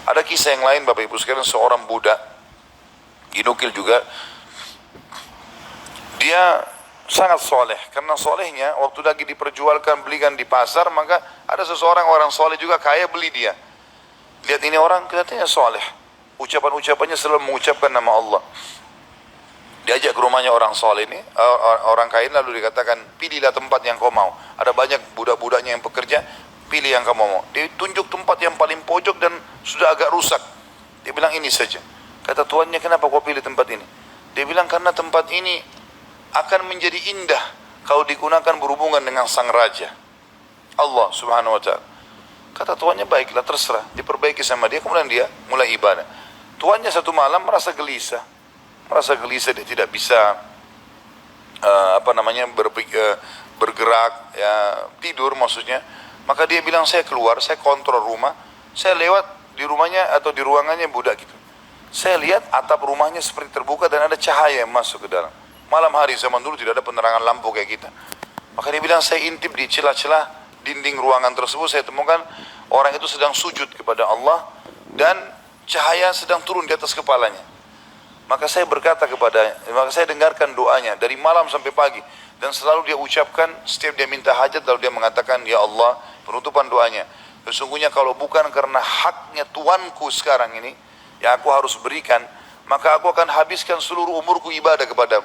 Ada kisah yang lain Bapak Ibu sekalian, seorang budak, dinukil juga, dia sangat soleh. Karena solehnya, waktu lagi diperjualkan, belikan di pasar, maka ada seseorang orang soleh juga kaya beli dia. Lihat ini orang kelihatannya soleh, ucapan-ucapannya selalu mengucapkan nama Allah. Diajak ke rumahnya orang soleh ini, orang kaya, lalu dikatakan, pilihlah tempat yang kau mau. Ada banyak budak-budaknya yang pekerja, pilih yang kamu mau. Dia tunjuk tempat yang paling pojok dan sudah agak rusak. Dia bilang ini saja. Kata tuannya, kenapa kau pilih tempat ini? Dia bilang karena tempat ini akan menjadi indah kalau digunakan berhubungan dengan sang raja, Allah subhanahu wa ta'ala. Kata tuannya, baiklah, terserah. Diperbaiki sama dia, kemudian dia mulai ibadah. Tuannya satu malam merasa gelisah, dia tidak bisa bergerak, ya, tidur maksudnya. Maka dia bilang, saya keluar, saya kontrol rumah, saya lewat di rumahnya atau di ruangannya budak gitu. Saya lihat atap rumahnya seperti terbuka dan ada cahaya yang masuk ke dalam. Malam hari, zaman dulu tidak ada penerangan lampu kayak kita. Maka dia bilang, saya intip di celah-celah dinding ruangan tersebut, saya temukan orang itu sedang sujud kepada Allah dan cahaya sedang turun di atas kepalanya. Maka saya dengarkan doanya dari malam sampai pagi. Dan selalu dia ucapkan, setiap dia minta hajat, lalu dia mengatakan, ya Allah, penutupan doanya, sesungguhnya kalau bukan karena haknya Tuanku sekarang ini, yang aku harus berikan, maka aku akan habiskan seluruh umurku ibadah kepadamu.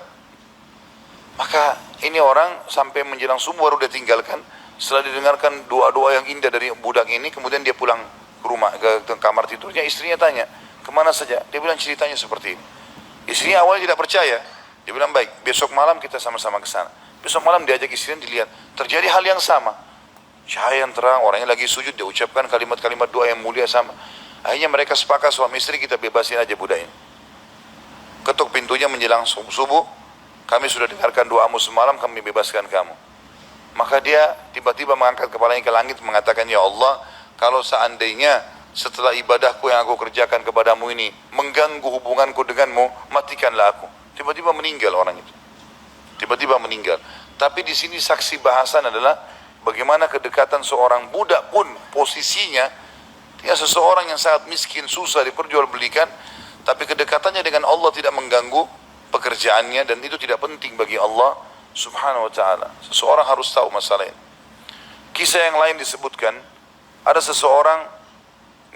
Maka ini orang sampai menjelang subuh baru dia tinggalkan. Setelah didengarkan doa-doa yang indah dari budak ini, kemudian dia pulang ke rumah, ke kamar tidurnya. Istrinya tanya, kemana saja? Dia bilang ceritanya seperti ini. Istrinya awalnya tidak percaya. Dia bilang, baik, besok malam kita sama-sama ke sana. Besok malam diajak istrinya, dilihat terjadi hal yang sama. Cahaya yang terang, orangnya lagi sujud, dia ucapkan kalimat-kalimat doa yang mulia sama. Akhirnya mereka sepakat, suami istri, kita bebasin aja budak ini. Ketuk pintunya menjelang subuh, kami sudah dengarkan doamu semalam, kami bebaskan kamu. Maka dia tiba-tiba mengangkat kepalanya ke langit, mengatakan, ya Allah, kalau seandainya setelah ibadahku yang aku kerjakan kepadamu ini mengganggu hubunganku denganmu, matikanlah aku. Tiba-tiba meninggal orang itu. Tiba-tiba meninggal. Tapi di sini saksi bahasan adalah bagaimana kedekatan seorang budak pun posisinya, dia seseorang yang sangat miskin, susah diperjualbelikan, tapi kedekatannya dengan Allah tidak mengganggu pekerjaannya, dan itu tidak penting bagi Allah subhanahu wa ta'ala. Seseorang harus tahu masalah ini. Kisah yang lain disebutkan, ada seseorang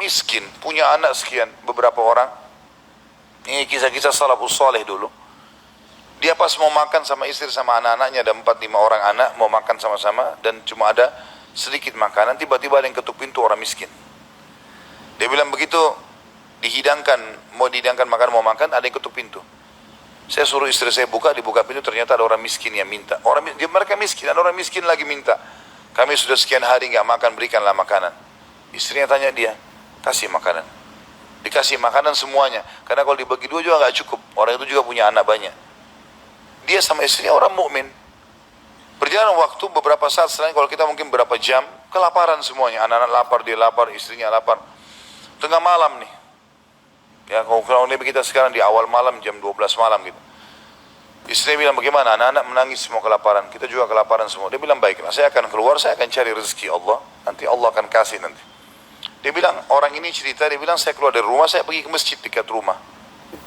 miskin, punya anak sekian, beberapa orang. Ini kisah-kisah salafus saleh dulu. Dia pas mau makan sama istri sama anak-anaknya, ada 4-5 orang anak, mau makan sama-sama, dan cuma ada sedikit makanan, tiba-tiba ada yang ketuk pintu, orang miskin. Dia bilang begitu mau dihidangkan makan, mau makan, ada yang ketuk pintu. Saya suruh istri saya dibuka pintu, ternyata ada orang miskin yang minta. Mereka miskin, ada orang miskin lagi minta. Kami sudah sekian hari nggak makan, berikanlah makanan. Istrinya tanya dia, kasih makanan. Dikasih makanan semuanya, karena kalau dibagi dua juga nggak cukup. Orang itu juga punya anak banyak. Dia sama istrinya orang mukmin. Berjalan waktu beberapa saat setelah, kalau kita mungkin berapa jam, kelaparan semuanya. Anak-anak lapar, dia lapar, istrinya lapar. Tengah malam nih. Ya, kalau kita sekarang di awal malam, jam 12 malam gitu. Istri bilang, bagaimana? Anak-anak menangis semua kelaparan. Kita juga kelaparan semua. Dia bilang, baiklah, saya akan keluar, saya akan cari rezeki Allah. Nanti Allah akan kasih nanti. Dia bilang, orang ini cerita, dia bilang, saya keluar dari rumah, saya pergi ke masjid dekat rumah.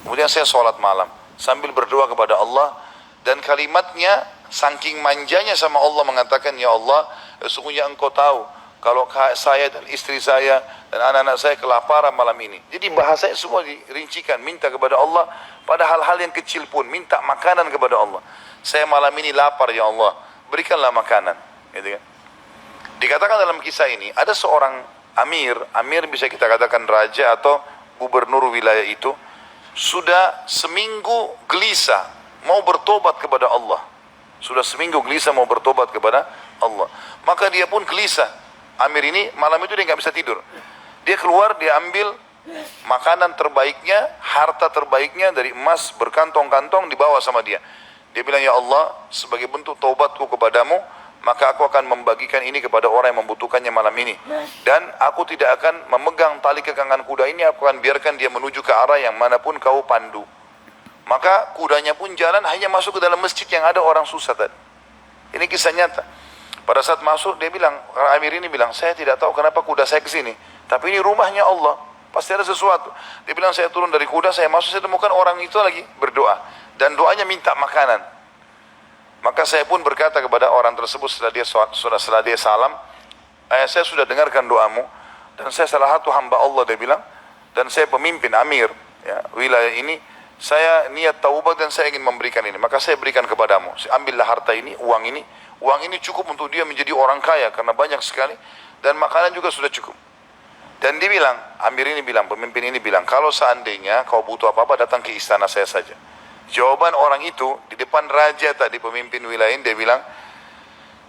Kemudian saya sholat malam, sambil berdoa kepada Allah. Dan kalimatnya, saking manjanya sama Allah, mengatakan, ya Allah, sesungguhnya engkau tahu, kalau saya dan istri saya dan anak-anak saya kelaparan malam ini. Jadi bahasanya semua dirincikan, minta kepada Allah pada hal-hal yang kecil pun, minta makanan kepada Allah. Saya malam ini lapar ya Allah, berikanlah makanan. Gitu kan? Dikatakan dalam kisah ini, ada seorang amir bisa kita katakan raja atau gubernur wilayah itu, sudah seminggu gelisah mau bertobat kepada Allah. Sudah seminggu gelisah mau bertobat kepada Allah. Maka dia pun gelisah. Amir ini malam itu dia nggak bisa tidur. Dia keluar, dia ambil makanan terbaiknya, harta terbaiknya dari emas berkantong-kantong dibawa sama dia. Dia bilang, ya Allah, sebagai bentuk taubatku kepadamu, maka aku akan membagikan ini kepada orang yang membutuhkannya malam ini. Dan aku tidak akan memegang tali kekangan kuda ini, aku akan biarkan dia menuju ke arah yang manapun kau pandu. Maka kudanya pun jalan, hanya masuk ke dalam masjid yang ada orang susah tadi. Ini kisah nyata. Pada saat masuk, dia bilang, Amir ini bilang, saya tidak tahu kenapa kuda saya ke sini, tapi ini rumahnya Allah. pasti ada sesuatu. Dia bilang saya turun dari kuda, saya masuk, saya temukan orang itu lagi berdoa. Dan doanya minta makanan. Maka saya pun berkata kepada orang tersebut setelah dia salam, saya sudah dengarkan doamu, dan saya salah satu hamba Allah, dia bilang, dan saya pemimpin amir ya, wilayah ini, saya niat taubat dan saya ingin memberikan ini, maka saya berikan kepadamu. Ambillah harta ini, uang ini cukup untuk dia menjadi orang kaya karena banyak sekali, dan makanan juga sudah cukup. Dan dia bilang, amir ini bilang, pemimpin ini bilang, kalau seandainya kau butuh apa-apa datang ke istana saya saja. Jawaban orang itu di depan raja tadi, pemimpin wilayah ini, dia bilang,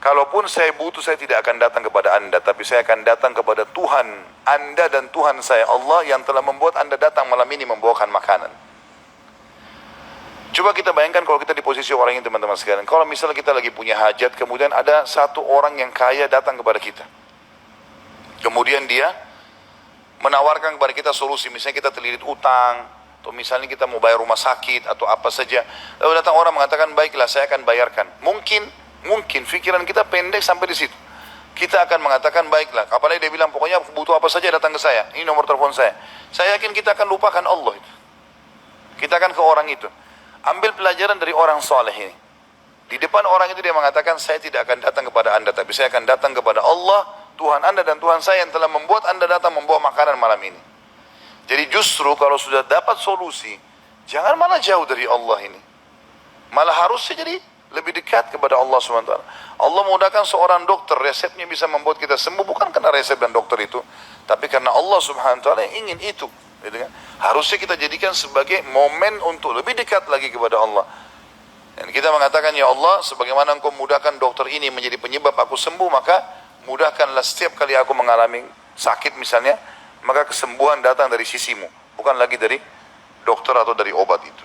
kalaupun saya butuh, saya tidak akan datang kepada anda, tapi saya akan datang kepada Tuhan anda dan Tuhan saya Allah yang telah membuat anda datang malam ini membawakan makanan. Coba kita bayangkan kalau kita di posisi orang ini, teman-teman sekalian. Kalau misalnya kita lagi punya hajat, kemudian ada satu orang yang kaya datang kepada kita. Kemudian dia menawarkan kepada kita solusi, misalnya kita terlilit utang, atau misalnya kita mau bayar rumah sakit, atau apa saja. Lalu datang orang mengatakan, baiklah saya akan bayarkan. Mungkin pikiran kita pendek sampai di situ. Kita akan mengatakan baiklah. Apalagi dia bilang pokoknya butuh apa saja datang ke saya. Ini nomor telepon saya. Saya yakin kita akan lupakan Allah itu. Kita akan ke orang itu. Ambil pelajaran dari orang soleh ini. Di depan orang itu dia mengatakan, saya tidak akan datang kepada anda, tapi saya akan datang kepada Allah, Tuhan anda dan Tuhan saya yang telah membuat anda datang membawa makanan malam ini. Jadi justru kalau sudah dapat solusi, jangan malah jauh dari Allah ini. Malah harusnya jadi lebih dekat kepada Allah SWT. Allah mudahkan seorang dokter, resepnya bisa membuat kita sembuh, bukan karena resep dan dokter itu, tapi karena Allah SWT yang ingin itu. Gitu kan? Harusnya kita jadikan sebagai momen untuk lebih dekat lagi kepada Allah. Dan kita mengatakan, ya Allah, sebagaimana engkau mudahkan dokter ini menjadi penyebab aku sembuh, maka mudahkanlah setiap kali aku mengalami sakit misalnya, maka kesembuhan datang dari sisimu, bukan lagi dari dokter atau dari obat itu.